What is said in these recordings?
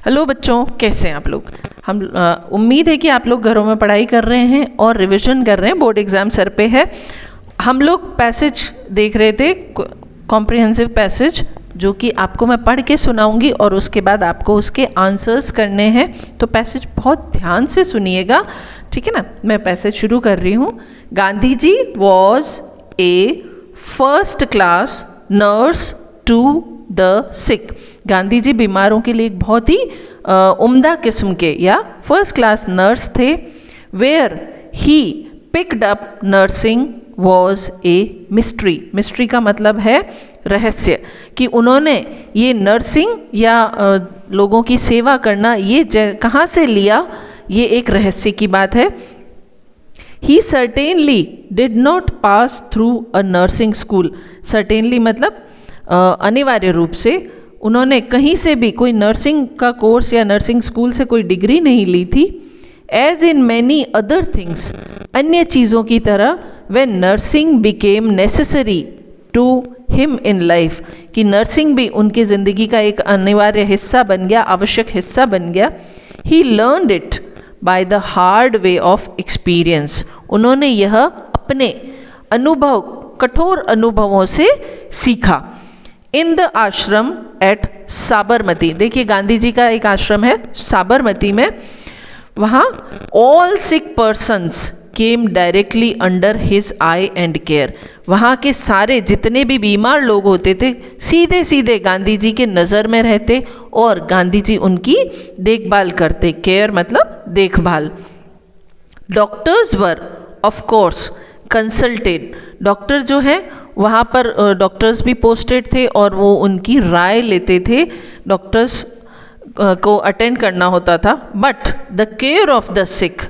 Hello बच्चों, कैसे हैं आप लोग। हम उम्मीद है कि आप लोग घरों में पढ़ाई कर रहे हैं और रिवीजन कर रहे हैं। बोर्ड एग्ज़ाम सर पे है। हम लोग पैसेज देख रहे थे, कॉम्प्रिहेंसिव पैसेज, जो कि आपको मैं पढ़ के सुनाऊंगी और उसके बाद आपको उसके आंसर्स करने हैं। तो पैसेज बहुत ध्यान से सुनिएगा, ठीक है ना। मैं पैसेज शुरू कर रही हूँ। Gandhi ji was a first class nurse to the sick. Gandhi ji बीमारों के लिए एक बहुत ही उम्दा किस्म के या फर्स्ट क्लास नर्स थे। Where he picked up nursing was a mystery. Mystery का मतलब है रहस्य, कि उन्होंने ये नर्सिंग या लोगों की सेवा करना ये कहाँ से लिया, ये एक रहस्य की बात है। He certainly did not pass through a nursing school. Certainly मतलब अनिवार्य रूप से उन्होंने कहीं से भी कोई नर्सिंग का कोर्स या नर्सिंग स्कूल से कोई डिग्री नहीं ली थी। As in many other things, अन्य चीज़ों की तरह when nursing became necessary to him in life, कि नर्सिंग भी उनकी ज़िंदगी का एक अनिवार्य हिस्सा बन गया, आवश्यक हिस्सा बन गया। He learned it by the hard way of experience. उन्होंने यह अपने अनुभव, कठोर अनुभवों से सीखा। इन द आश्रम एट साबरमती। देखिए गांधी जी का एक आश्रम है साबरमती में, वहाँ all sick persons came directly under his I and care. वहाँ के सारे जितने भी बीमार लोग होते थे सीधे सीधे गांधी जी के नज़र में रहते और गांधी जी उनकी देखभाल करते। केयर मतलब देखभाल। Doctors were of course consulted. Doctor जो है वहाँ पर डॉक्टर्स भी पोस्टेड थे और वो उनकी राय लेते थे। डॉक्टर्स को अटेंड करना होता था। But the care of the sick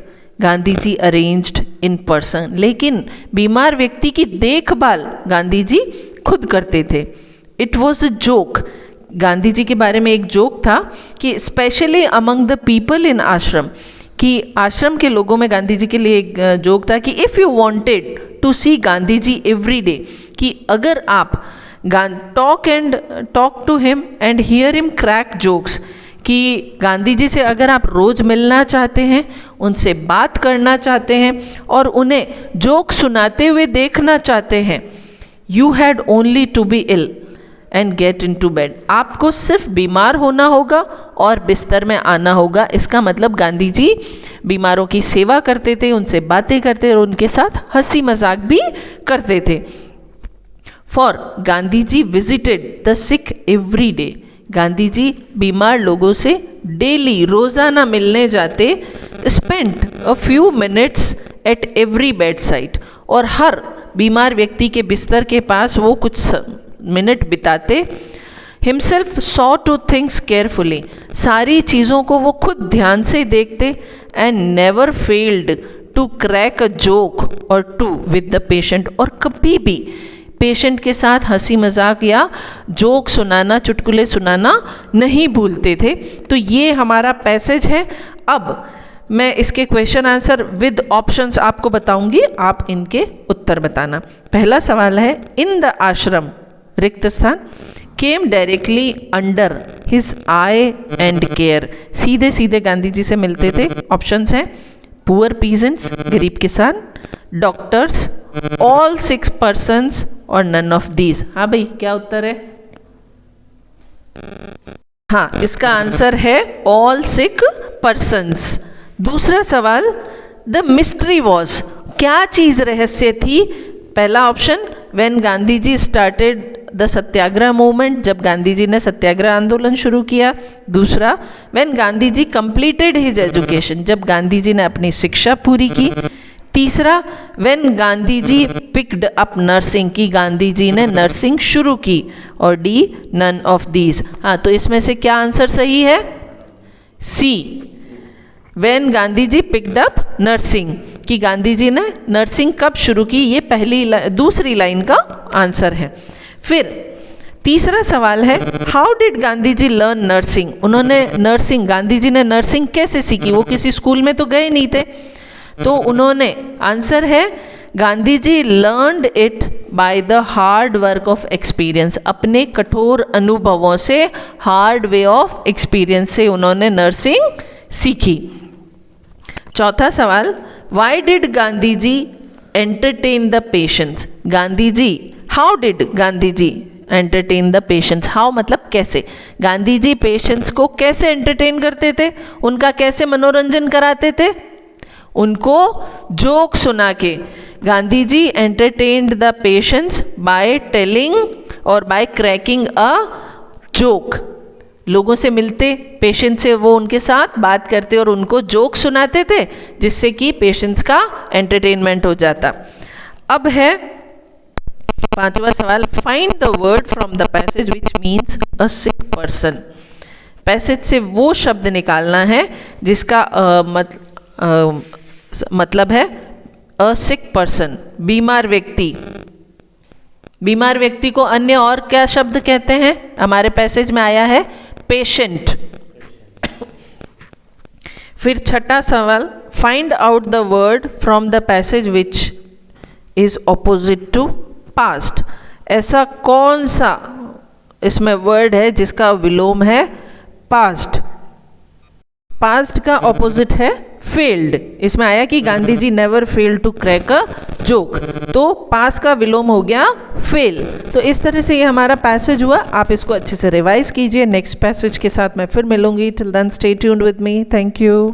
Gandhi ji arranged in person. लेकिन बीमार व्यक्ति की देखभाल गांधी जी खुद करते थे। It was a joke. Gandhi ji के बारे में एक जोक था कि specially among the people in ashram, कि आश्रम के लोगों में गांधी जी के लिए एक जोक था कि if you wanted to see Gandhi ji every day, कि अगर आप talk to him and hear him crack jokes, कि गांधी जी से अगर आप रोज़ मिलना चाहते हैं, उनसे बात करना चाहते हैं और उन्हें जोक सुनाते हुए देखना चाहते हैं, you had only to be ill and get into bed. आपको सिर्फ बीमार होना होगा और बिस्तर में आना होगा। इसका मतलब गांधी जी बीमारों की सेवा करते थे, उनसे बातें करते और उनके साथ हंसी मजाक भी करते थे। For Gandhi ji visited the sick every day. Gandhi ji बीमार लोगों से डेली रोज़ाना मिलने जाते। Spent a few minutes at every bedside. और हर बीमार व्यक्ति के बिस्तर के पास वो कुछ मिनट बिताते। Himself saw to things carefully. सारी चीज़ों को वो खुद ध्यान से देखते। And never failed to crack a joke or two with the patient. और कभी भी पेशेंट के साथ हंसी मजाक या जोक सुनाना, चुटकुले सुनाना नहीं भूलते थे। तो ये हमारा पैसेज है। अब मैं इसके क्वेश्चन आंसर विद ऑप्शंस आपको बताऊंगी, आप इनके उत्तर बताना। पहला सवाल है, इन द आश्रम रिक्त स्थान केम directly under his I and care. सीधे सीधे गांधी जी से मिलते थे। ऑप्शंस हैं पुअर पीजेंट्स, गरीब किसान, डॉक्टर्स, ऑल सिक पर्सन्स और नन ऑफ दीज। हाँ भाई, क्या उत्तर है? हाँ, इसका आंसर है ऑल सिक पर्सन्स। दूसरा सवाल, द मिस्ट्री वॉज। क्या चीज रहस्य थी? पहला option, when Gandhi ji started the satyagraha movement, जब गांधी जी ने सत्याग्रह आंदोलन शुरू किया। दूसरा, when Gandhi ji completed his education, जब गांधी जी ने अपनी शिक्षा पूरी की। तीसरा, when Gandhi ji picked up nursing, की गांधी जी ने नर्सिंग शुरू की। और डी, नन ऑफ दीज। हाँ, तो इसमें से क्या आंसर सही है? C, when Gandhi ji picked up nursing, कि गांधी जी ने नर्सिंग कब शुरू की, ये दूसरी लाइन का आंसर है। फिर तीसरा सवाल है, how did Gandhi ji learn nursing. उन्होंने नर्सिंग, गांधी जी ने नर्सिंग कैसे सीखी? वो किसी स्कूल में तो गए नहीं थे। तो उन्होंने, आंसर है Gandhi ji learned it by the hard work of experience, अपने कठोर अनुभवों से, हार्ड वे ऑफ एक्सपीरियंस से उन्होंने नर्सिंग सीखी। चौथा सवाल, why did Gandhi ji entertain the patients? Gandhi ji, how did Gandhi ji entertain the patients? How मतलब कैसे, गांधी जी पेशेंट्स को कैसे एंटरटेन करते थे, उनका कैसे मनोरंजन कराते थे? उनको जोक सुना के। Gandhi ji entertained the patients by telling और बाय क्रैकिंग अ जोक। लोगों से मिलते, पेशेंट से वो उनके साथ बात करते और उनको जोक सुनाते थे, जिससे कि पेशेंट्स का एंटरटेनमेंट हो जाता। अब है पांचवा सवाल, find the word from the passage which means a sick person. Passage से वो शब्द निकालना है जिसका मतलब है अ सिक पर्सन, बीमार व्यक्ति। बीमार व्यक्ति को अन्य और क्या शब्द कहते हैं? हमारे पैसेज में आया है पेशेंट। फिर छठा सवाल, find out the word from the passage which is opposite to past. ऐसा कौन सा इसमें वर्ड है जिसका विलोम है पास्ट? पास्ट का ऑपोजिट है फेल्ड। इसमें आया कि Gandhi ji never failed to crack a joke, तो पास्ट का विलोम हो गया फेल। तो इस तरह से ये हमारा पैसेज हुआ। आप इसको अच्छे से रिवाइज कीजिए। नेक्स्ट पैसेज के साथ मैं फिर मिलूंगी। Till then stay tuned with me. Thank you.